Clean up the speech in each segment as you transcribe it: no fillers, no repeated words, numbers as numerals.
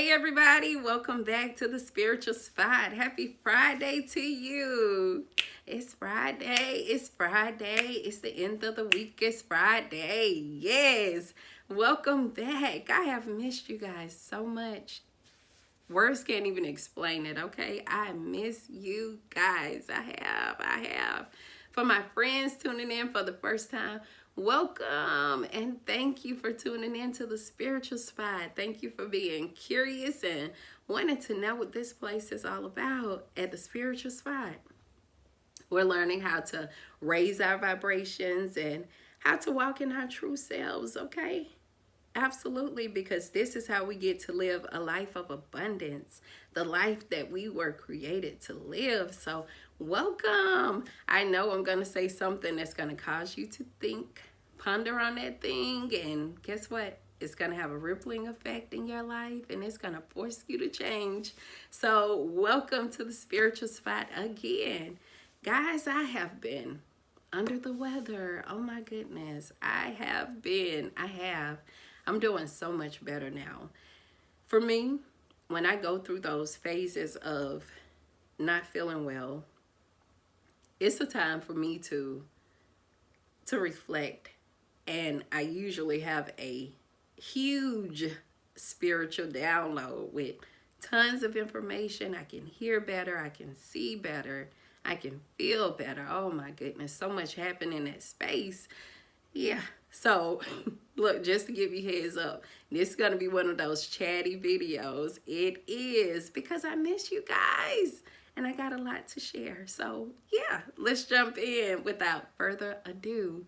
Hey everybody, welcome back to the Spiritual Spot. Happy Friday to you. It's Friday. It's the end of the week. It's Friday. Yes. Welcome back. I have missed you guys so much. Words can't even explain it, okay? I miss you guys. I have. For my friends tuning in for the first time, welcome and thank you for tuning in to the Spiritual Spot. Thank you for being curious and wanting to know what this place is all about at the Spiritual Spot. We're learning how to raise our vibrations and how to walk in our true selves, okay? Absolutely, because this is how we get to live a life of abundance, the life that we were created to live. So, welcome. I know I'm going to say something that's going to cause you to think, ponder on that thing, and guess what? It's going to have a rippling effect in your life and it's going to force you to change. So, welcome to the Spiritual Spot again. Guys, I have been under the weather. Oh my goodness. I have. I'm doing so much better now. For me, when I go through those phases of not feeling well, it's a time for me to reflect. And I usually have a huge spiritual download with tons of information. I can hear better. I can see better. I can feel better. Oh my goodness. So much happened in that space. Yeah. So, look, just to give you heads up, this is going to be one of those chatty videos. It is because I miss you guys and I got a lot to share. So, yeah, let's jump in without further ado.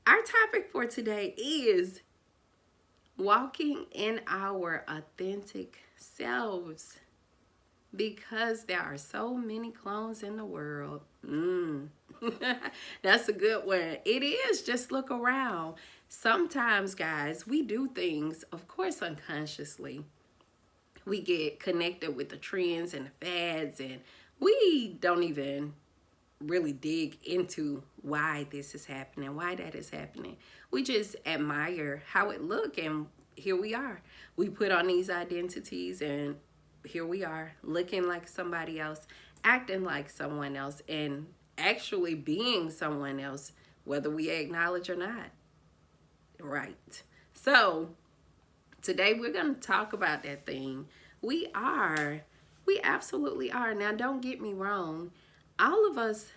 Our topic for today is walking in our authentic selves because there are so many clones in the world. That's a good one. It is. Just look around. Sometimes, guys, we do things, of course, unconsciously. We get connected with the trends and the fads, and we don't even really dig into why this is happening, why that is happening. We just admire how it look, and here we are. We put on these identities, and here we are, looking like somebody else, acting like someone else, and actually being someone else, whether we acknowledge or not. Right. So today we're going to talk about that thing. We absolutely are. Now, don't get me wrong. All of us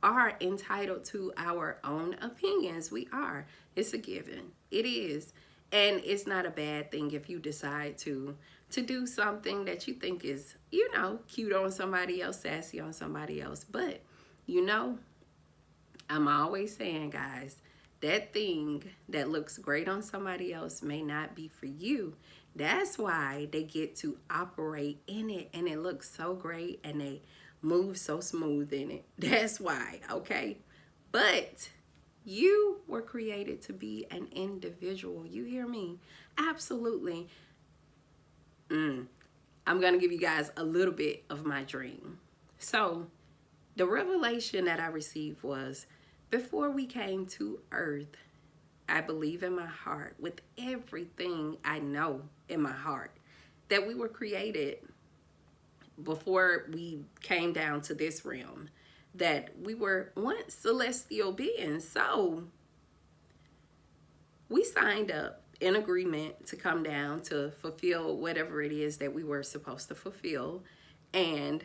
are entitled to our own opinions. We are. It's a given. It is. And it's not a bad thing if you decide to do something that you think is, cute on somebody else, sassy on somebody else. But, I'm always saying, guys, that thing that looks great on somebody else may not be for you. That's why they get to operate in it and it looks so great and they move so smooth in it. That's why, okay? But you were created to be an individual. You hear me? Absolutely. I'm going to give you guys a little bit of my dream. So, the revelation that I received was before we came to earth, I believe in my heart, with everything I know in my heart, that we were created before we came down to this realm, that we were once celestial beings. So, we signed up in agreement to come down to fulfill whatever it is that we were supposed to fulfill. And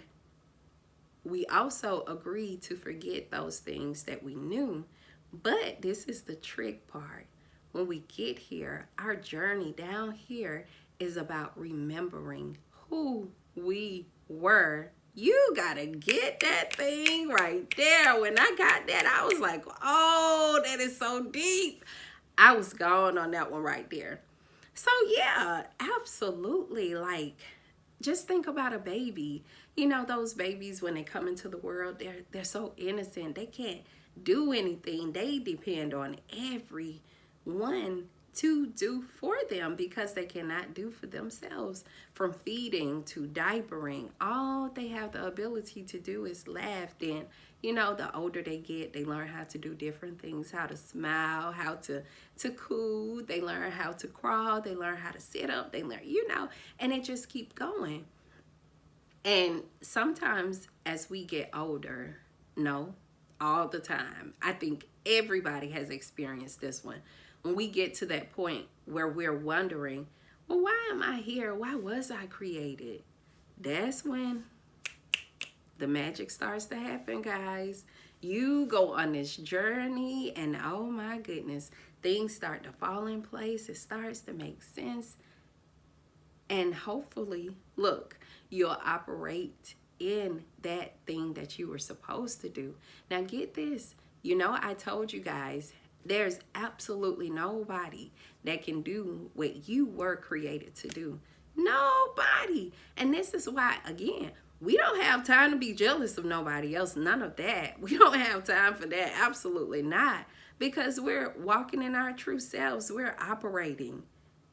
we also agreed to forget those things that we knew. But this is the trick part. When we get here, our journey down here is about remembering who we were. You gotta get that thing right there. When I got that, I was like, oh, that is so deep. I was gone on that one right there. So yeah, absolutely. Like, just think about a baby. Those babies, when they come into the world, they're so innocent. They can't do anything. They depend on everyone to do for them because they cannot do for themselves. From feeding to diapering, all they have the ability to do is laugh. Then, you know, the older they get, they learn how to do different things, how to smile, how to coo, they learn how to crawl, they learn how to sit up, they learn, you know, and it just keep going. And sometimes as we get older, no, all the time, I think everybody has experienced this one. When we get to that point where we're wondering, well, why am I here? Why was I created? That's when the magic starts to happen, guys. You go on this journey and oh my goodness, things start to fall in place. It starts to make sense. And hopefully, look, you'll operate in that thing that you were supposed to do. Now get this, you know, I told you guys, there's absolutely nobody that can do what you were created to do. Nobody. And this is why, again, we don't have time to be jealous of nobody else. None of that. We don't have time for that. Absolutely not. Because we're walking in our true selves. We're operating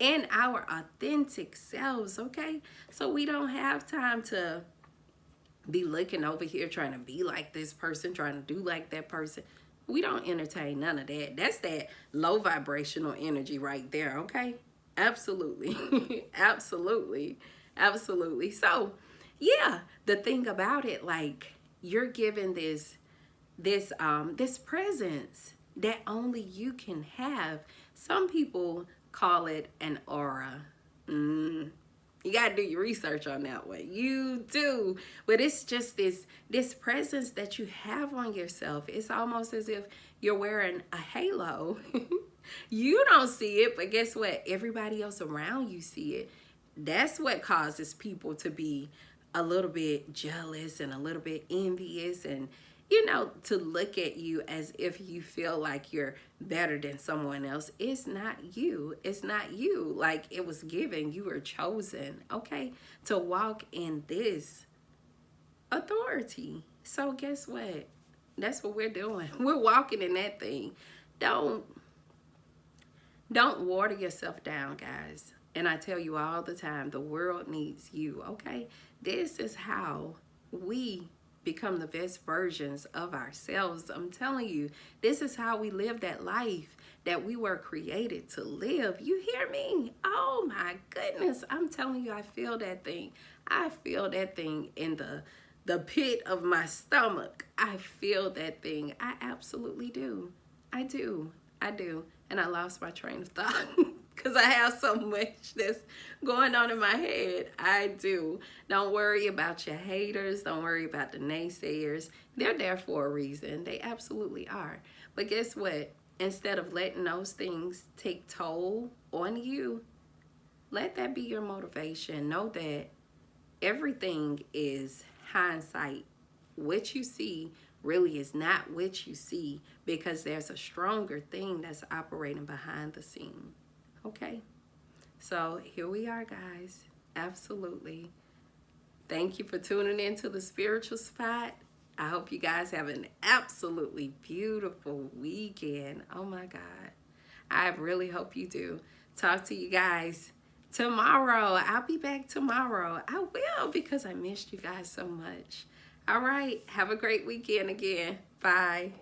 in our authentic selves, okay? So we don't have time to be looking over here trying to be like this person, trying to do like that person. We don't entertain none of that. That's that low vibrational energy right there, okay? Absolutely. Absolutely. Absolutely. So, yeah, the thing about it, like, you're given this presence that only you can have. Some people call it an aura. You got to do your research on that one. You do. But it's just this presence that you have on yourself. It's almost as if you're wearing a halo. You don't see it, but guess what? Everybody else around you see it. That's what causes people to be a little bit jealous and a little bit envious and, you know, to look at you as if you feel like you're better than someone else. It's not you. It's not you. Like, it was given. You were chosen, okay, to walk in this authority. So guess what? That's what we're doing. We're walking in that thing. Don't water yourself down, guys. And I tell you all the time, the world needs you, okay? This is how we become the best versions of ourselves. I'm telling you, this is how we live that life that we were created to live. You hear me? Oh my goodness. I'm telling you, I feel that thing. I feel that thing in the pit of my stomach. I feel that thing. I absolutely do. I do. And I lost my train of thought. Because I have so much that's going on in my head. I do. Don't worry about your haters. Don't worry about the naysayers. They're there for a reason. They absolutely are. But guess what? Instead of letting those things take toll on you, let that be your motivation. Know that everything is hindsight. What you see really is not what you see, because there's a stronger thing that's operating behind the scene. Okay, so here we are, guys. Absolutely. Thank you for tuning in to the Spiritual Spot. I hope you guys have an absolutely beautiful weekend. Oh my God. I really hope you do. Talk to you guys tomorrow. I'll be back tomorrow. I will, because I missed you guys so much. All right. Have a great weekend again. Bye.